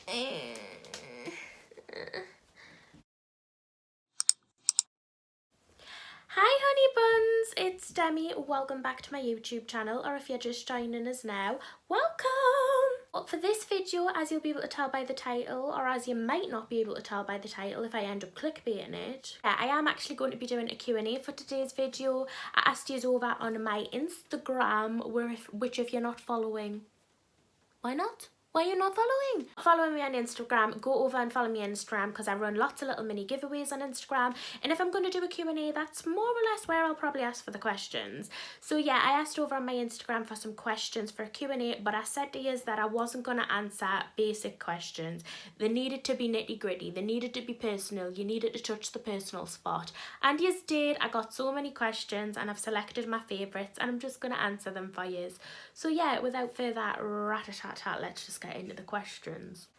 Hi honey buns, it's Demi. Welcome back to my YouTube channel, or if you're just joining us now, welcome! Well, for this video, as you'll be able to tell by the title, or as you might not be able to tell by the title if I end up clickbaiting it, I am actually going to be doing a Q&A for today's video. I asked you over on my Instagram, which if you're not following, why not? Why are you not following? Following me on Instagram, go over and follow me on Instagram because I run lots of little mini giveaways on Instagram. And if I'm going to do a Q&A, that's more or less where I'll probably ask for the questions. So yeah, I asked over on my Instagram for some questions for a Q&A, but I said to you that I wasn't going to answer basic questions. They needed to be nitty gritty. They needed to be personal. You needed to touch the personal spot. And yes did. I got so many questions and I've selected my favourites and I'm just going to answer them for you. So yeah, without further rat-a-tat-tat, let's just get into the questions.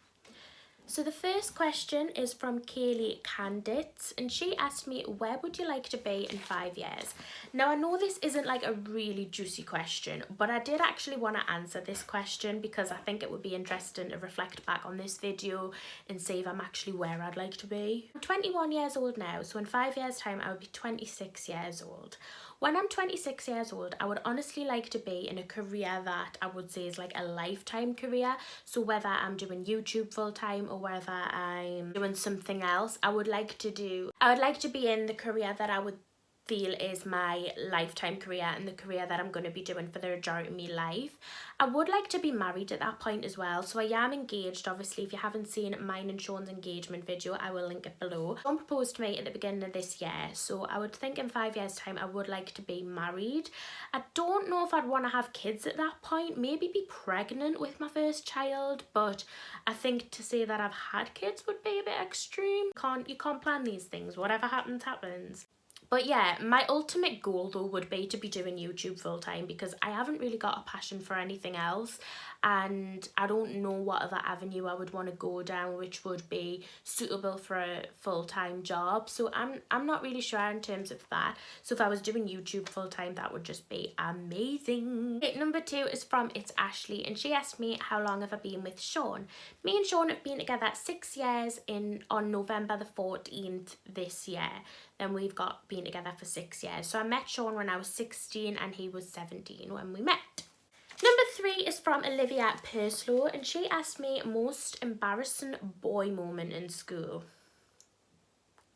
So the first question is from Kaylee Candit, and she asked me, where would you like to be in 5 years? Now I know this isn't like a really juicy question, but I did actually want to answer this question because I think it would be interesting to reflect back on this video and see if I'm actually where I'd like to be. I'm 21 years old now, so in 5 years time I would be 26 years old. When I'm 26 years old, I would honestly like to be in a career that I would say is like a lifetime career. So whether I'm doing YouTube full time or whether I'm doing something else, I would like to be in the career that I would feel is my lifetime career and the career that I'm going to be doing for the majority of my life. I would like to be married at that point as well. So I am engaged. Obviously, if you haven't seen mine and Shawn's engagement video, I will link it below. Shawn proposed to me at the beginning of this year, so I would think in 5 years time I would like to be married. I don't know if I'd want to have kids at that point, maybe be pregnant with my first child, but I think to say that I've had kids would be a bit extreme. You can't plan these things. Whatever happens, happens. But yeah, my ultimate goal though would be to be doing YouTube full time because I haven't really got a passion for anything else and I don't know what other avenue I would want to go down which would be suitable for a full-time job. So I'm not really sure in terms of that. So if I was doing YouTube full time, that would just be amazing. Number 2 is from It's Ashley, and she asked me, how long have I been with Shawn? Me and Shawn have been together 6 years on November the 14th this year. Then we've been together for 6 years. So I met Shawn when I was 16 and he was 17 when we met. Number 3 is from Olivia Perslow, and she asked me, most embarrassing boy moment in school.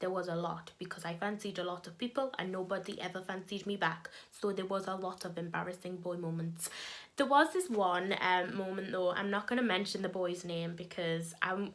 There was a lot because I fancied a lot of people and nobody ever fancied me back. So there was a lot of embarrassing boy moments. There was this one moment though, I'm not going to mention the boy's name because I'm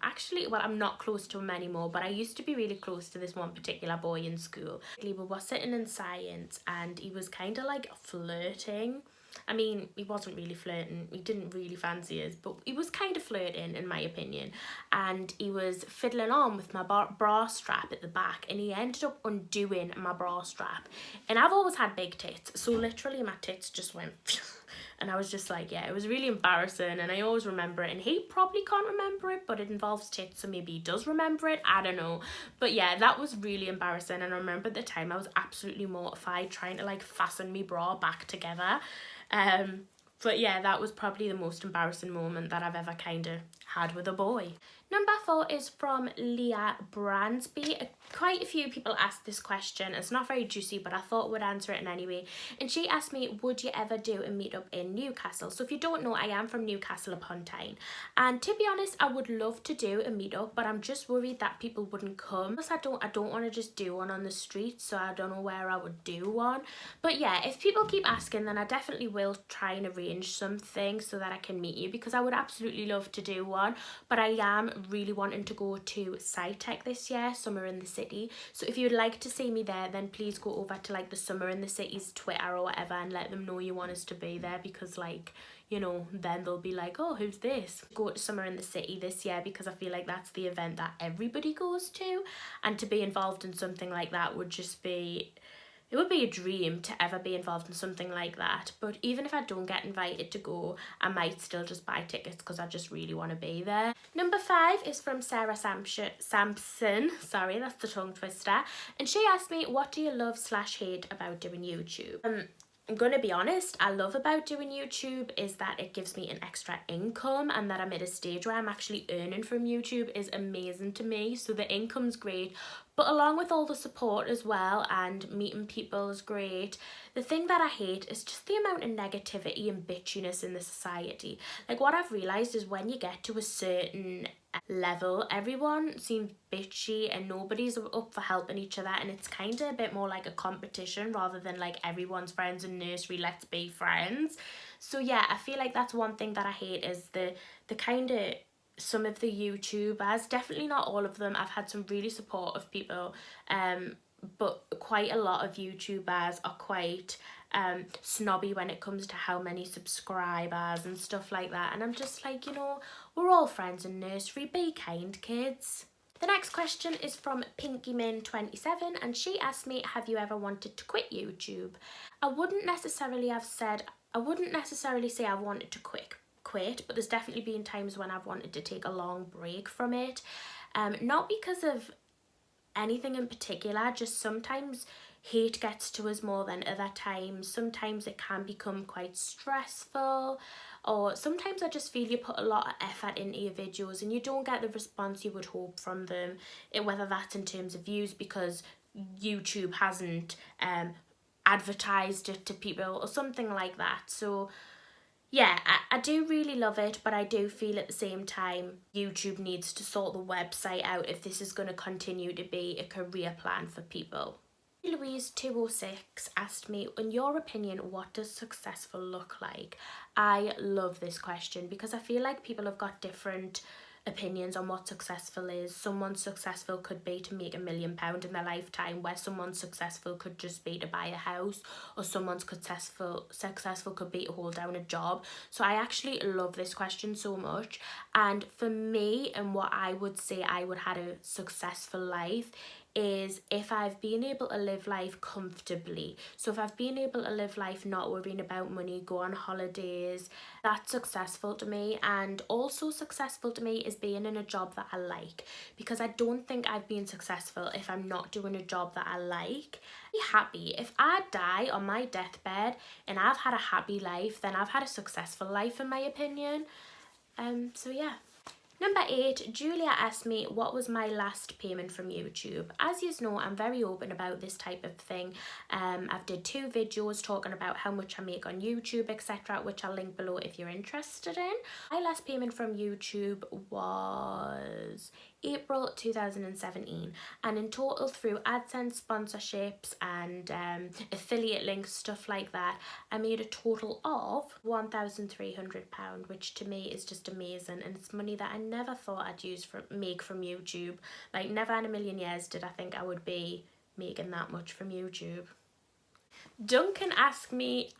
not close to him anymore, but I used to be really close to this one particular boy in school. We were sitting in science and he was kind of like flirting. I mean, he wasn't really flirting, he didn't really fancy us, but he was kind of flirting in my opinion, and he was fiddling on with my bra strap at the back and he ended up undoing my bra strap. And I've always had big tits, so literally my tits just went and I was just like, yeah, it was really embarrassing and I always remember it, and he probably can't remember it, but it involves tits, so maybe he does remember it, I don't know. But yeah, that was really embarrassing, and I remember at the time I was absolutely mortified trying to like fasten my bra back together. But yeah, that was probably the most embarrassing moment that I've ever kind of had with a boy. Number 4 is from Leah Bransby. Quite a few people asked this question. It's not very juicy, but I thought we'd answer it anyway. And she asked me, would you ever do a meetup in Newcastle? So if you don't know, I am from Newcastle upon Tyne. And to be honest, I would love to do a meetup, but I'm just worried that people wouldn't come. Plus, I don't want to just do one on the street, so I don't know where I would do one. But yeah, if people keep asking, then I definitely will try and arrange something so that I can meet you, because I would absolutely love to do one. But I am really wanting to go to SciTech this year, Summer in the City. So if you'd like to see me there, then please go over to like the Summer in the City's Twitter or whatever and let them know you want us to be there, because like, you know, then they'll be like, oh, who's this? Go to Summer in the City this year because I feel like that's the event that everybody goes to, and to be involved in something like that would just be, it would be a dream to ever be involved in something like that. But even if I don't get invited to go, I might still just buy tickets because I just really want to be there. Number 5 is from Sarah Sampson. Sorry, that's the tongue twister. And she asked me, what do you love / hate about doing YouTube? I'm gonna be honest, I love about doing YouTube is that it gives me an extra income, and that I'm at a stage where I'm actually earning from YouTube is amazing to me. So the income's great, but along with all the support as well and meeting people is great. The thing that I hate is just the amount of negativity and bitchiness in the society. Like, what I've realised is when you get to a certain level, everyone seems bitchy and nobody's up for helping each other, and it's kind of a bit more like a competition rather than like everyone's friends in nursery, let's be friends. So yeah, I feel like that's one thing that I hate is the kind of some of the YouTubers, definitely not all of them. I've had some really supportive people, but quite a lot of YouTubers are quite snobby when it comes to how many subscribers and stuff like that, and I'm just like, you know, we're all friends in nursery, be kind, kids. The next question is from PinkyMin27, and she asked me, have you ever wanted to quit YouTube? I wouldn't necessarily say I've wanted to quit, but there's definitely been times when I've wanted to take a long break from it. Not because of anything in particular, just sometimes hate gets to us more than other times. Sometimes it can become quite stressful, or sometimes I just feel you put a lot of effort into your videos and you don't get the response you would hope from them, whether that's in terms of views because YouTube hasn't advertised it to people or something like that. So yeah, I do really love it, but I do feel at the same time YouTube needs to sort the website out if this is going to continue to be a career plan for people. Louise206 asked me, in your opinion, what does successful look like? I love this question because I feel like people have got different opinions on what successful is. Someone successful could be to make £1 million in their lifetime, where someone successful could just be to buy a house, or someone's successful could be to hold down a job. So I actually love this question so much, and for me, and what I would say I would have a successful life is if I've been able to live life comfortably. So if I've been able to live life not worrying about money, go on holidays, that's successful to me. And also successful to me is being in a job that I like, because I don't think I've been successful if I'm not doing a job that I like. Be happy. If I die on my deathbed and I've had a happy life, then I've had a successful life in my opinion. So yeah. Number 8, Julia asked me what was my last payment from YouTube. As you know, I'm very open about this type of thing. I've did 2 videos talking about how much I make on YouTube, etc., which I'll link below if you're interested in. My last payment from YouTube was April 2017, and in total through AdSense sponsorships and affiliate links, stuff like that, I made a total of £1,300, which to me is just amazing, and it's money that I never thought I'd make from YouTube. Like, never in a million years did I think I would be making that much from YouTube. Duncan asked me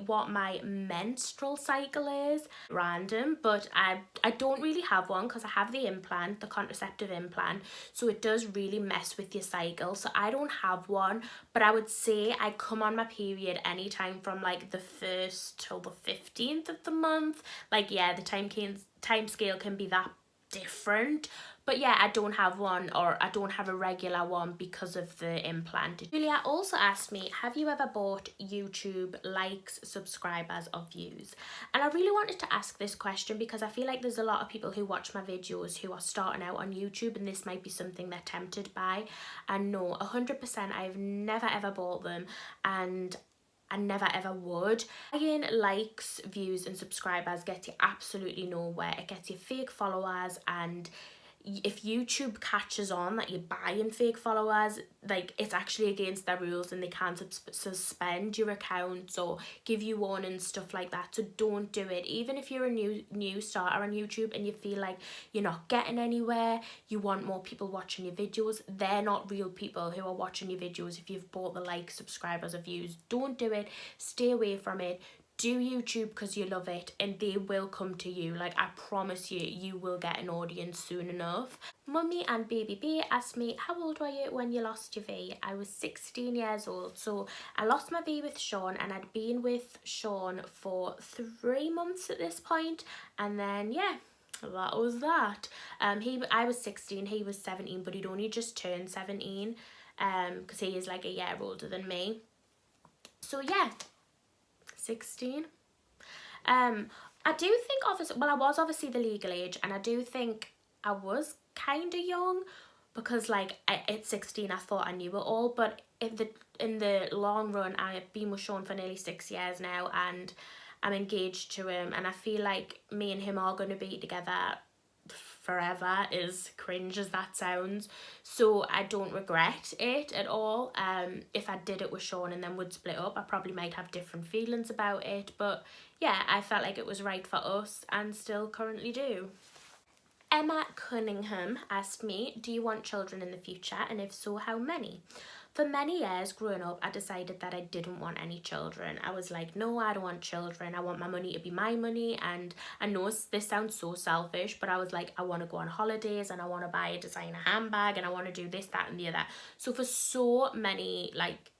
what my menstrual cycle is. Random, but I don't really have one because I have the implant, the contraceptive implant, so it does really mess with your cycle. So I don't have one, but I would say I come on my period anytime from like the 1st till the 15th of the month. Like, yeah, the time scale can be that different, but yeah, I don't have one, or I don't have a regular one because of the implant. Julia also asked me, have you ever bought YouTube likes, subscribers or views? And I really wanted to ask this question because I feel like there's a lot of people who watch my videos who are starting out on YouTube, and this might be something they're tempted by. And no, 100% I've never ever bought them, and I never ever would. Buying likes, views and subscribers gets you absolutely nowhere. It gets you fake followers, and if YouTube catches on that you're buying fake followers, like, it's actually against their rules and they can suspend your accounts or give you warnings, stuff like that. So don't do it. Even if you're a new starter on YouTube and you feel like you're not getting anywhere, you want more people watching your videos, they're not real people who are watching your videos if you've bought the likes, subscribers or views. Don't do it. Stay away from it. Do YouTube because you love it, and they will come to you. Like, I promise you, you will get an audience soon enough. Mummy and Baby B asked me, how old were you when you lost your V? I was 16 years old. So I lost my V with Shawn, and I'd been with Shawn for 3 months at this point. And then, yeah, that was that. I was 16, he was 17, but he'd only just turned 17 because he is like a year older than me. So yeah, 16. I do think obviously, well, I was obviously the legal age, and I do think I was kind of young, because like at 16 I thought I knew it all, but in the long run I've been with Shawn for nearly 6 years now, and I'm engaged to him, and I feel like me and him are going to be together forever, as cringe as that sounds. So I don't regret it at all. If I did it with Shawn and then would split up, I probably might have different feelings about it, but yeah, I felt like it was right for us, and still currently do. Emma Cunningham asked me, do you want children in the future, and if so, how many? For many years growing up, I decided that I didn't want any children. I was like, no, I don't want children. I want my money to be my money. And I know this sounds so selfish, but I was like, I want to go on holidays, and I want to buy a designer handbag, and I want to do this, that, and the other. So for so many, like,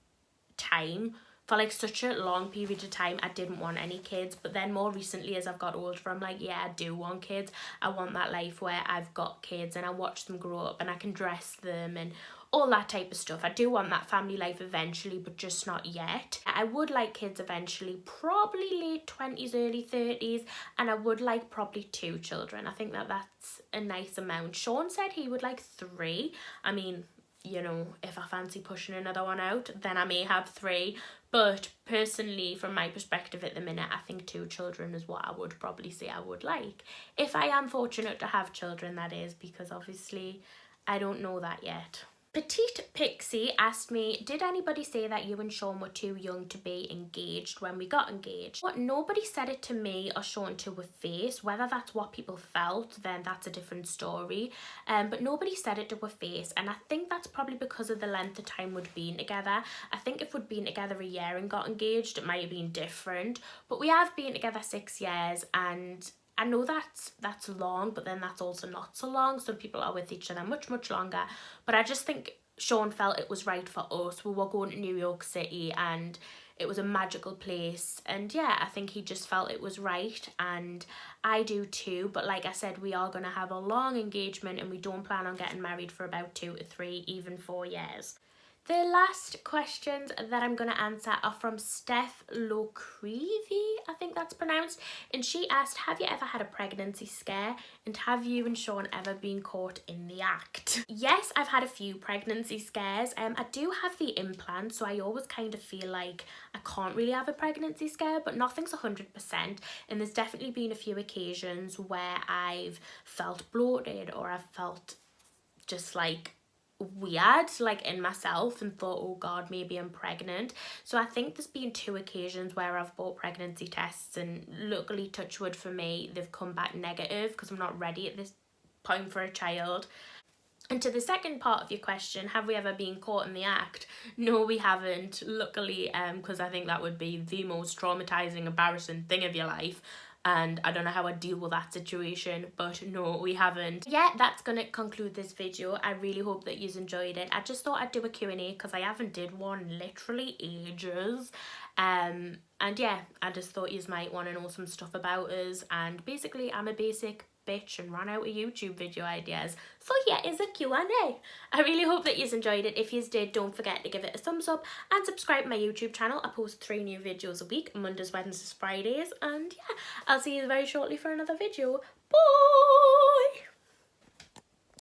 for like such a long period of time, I didn't want any kids. But then more recently, as I've got older, I'm like, yeah, I do want kids. I want that life where I've got kids and I watch them grow up and I can dress them and all that type of stuff. I do want that family life eventually, but just not yet. I would like kids eventually, probably late 20s, early 30s, and I would like probably 2 children. I think that that's a nice amount. Shawn said he would like 3. I mean, you know, if I fancy pushing another one out, then I may have 3. But personally, from my perspective at the minute, I think 2 children is what I would probably say I would like. If I am fortunate to have children, that is, because obviously I don't know that yet. Petite Pixie asked me, did anybody say that you and Shawn were too young to be engaged when we got engaged? But nobody said it to me or Shawn to a face. Whether that's what people felt, then that's a different story. But nobody said it to a face, and I think that's probably because of the length of time we'd been together. I think if we'd been together a year and got engaged, it might have been different. But we have been together 6 years, and I know that's long, but then that's also not so long. Some people are with each other much, much longer. But I just think Shawn felt it was right for us. We were going to New York City, and it was a magical place. And yeah, I think he just felt it was right, and I do too. But like I said, we are going to have a long engagement, and we don't plan on getting married for about 2 to 3, even 4 years. The last questions that I'm going to answer are from Steph Locreevy, I think that's pronounced. And she asked, have you ever had a pregnancy scare? And have you and Shawn ever been caught in the act? Yes, I've had a few pregnancy scares. I do have the implant, so I always kind of feel like I can't really have a pregnancy scare, but nothing's 100%. And there's definitely been a few occasions where I've felt bloated, or I've felt just like weird, like in myself, and thought, oh god, maybe I'm pregnant. So I think there's been 2 occasions where I've bought pregnancy tests, and luckily, touch wood for me, they've come back negative, because I'm not ready at this point for a child. And to the second part of your question, have we ever been caught in the act? No, we haven't, luckily, because I think that would be the most traumatizing, embarrassing thing of your life. And I don't know how I deal with that situation, but no, we haven't. Yeah, that's gonna conclude this video. I really hope that you've enjoyed it. I just thought I'd do a Q&A because I haven't did one literally ages. And yeah, I just thought you might want to know some stuff about us. And basically, I'm a basic bitch and ran out of YouTube video ideas. So here is a Q&A. I really hope that you enjoyed it. If you did, don't forget to give it a thumbs up and subscribe to my YouTube channel. I post 3 new videos a week, Mondays, Wednesdays, Fridays. And yeah, I'll see you very shortly for another video. Bye!